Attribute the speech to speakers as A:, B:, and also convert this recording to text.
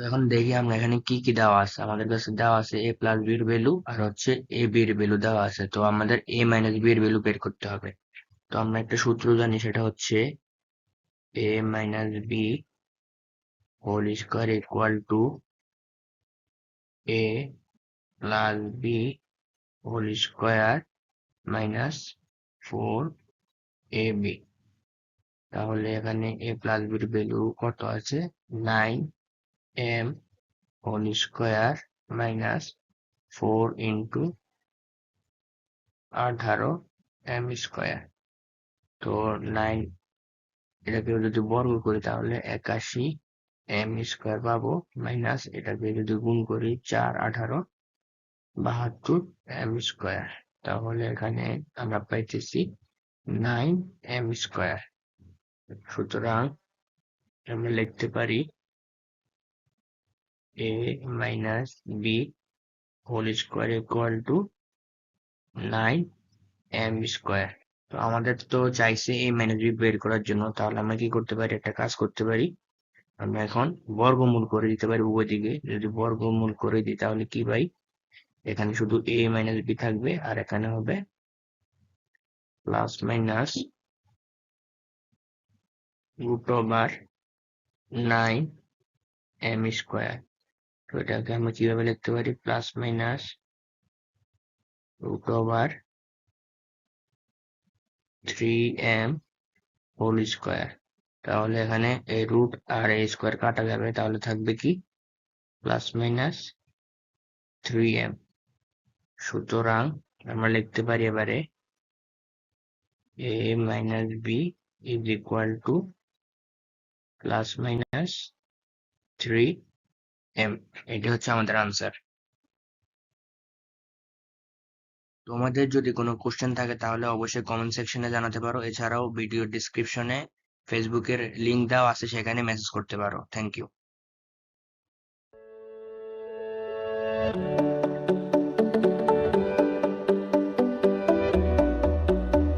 A: এখন দেখি আমরা এখানে কি কি দেওয়া আছে। আমাদের কাছে দেওয়া আছে a প্লাস বির ভ্যালু আর হচ্ছে a বির ভ্যালু দেওয়া আছে। তো আমাদের a মাইনাস b এর ভ্যালু বের করতে হবে। তো আমরা একটা সূত্র জানি, সেটা হচ্ছে a minus b whole square equal to a plus b whole square minus 4ab। তাহলে এখানে a প্লাস বির ভ্যালু কত আছে? 9m whole square minus 4 into 18m square. তো 9 এটাকে যদি বর্গ করি তাহলে 81m স্কোয়ার পাবো, মাইনাস এটাকে যদি গুণ করি 4 18 72m স্কোয়ার। তাহলে এখানে আমরা পাইতেছি 9m স্কোয়ার। সুতরাং আমরা লিখতে পারি a minus b whole square equal to 9m square. তো আমাদের তো চাইছে a মাইনাস b বের করার জন্য, তাহলে আমরা কি করতে পারি? একটা কাজ করতে পারি, আমরা এখন বর্গমূল করে দিতে পারি উভয় দিকে। যদি বর্গমূল করে দিই তাহলে কি পাই? এখানে শুধু a মাইনাস b থাকবে আর এখানে হবে plus minus root over 9m square. তো এটাকে আমরা কিভাবে লিখতে পারি? Plus minus root over 3m whole square. তাহলে এখানে এই রুট আর এই স্কোয়ার কাটা যাবে, তাহলে থাকবে কি? Plus minus 3m। সুতরাং আমরা লিখতে পারি এবারে a minus b is equal to plus minus 3m। এটি হচ্ছে আমাদের আনসার। তোমাদের যদি কোনো কোশ্চেন থাকে তাহলে অবশ্যই কমেন্ট সেকশনে জানাতে পারো। এছাড়াও ভিডিও ডিসক্রিপশনে ফেসবুকের লিংক দেওয়া আছে, সেখানে মেসেজ করতে পারো। Thank you.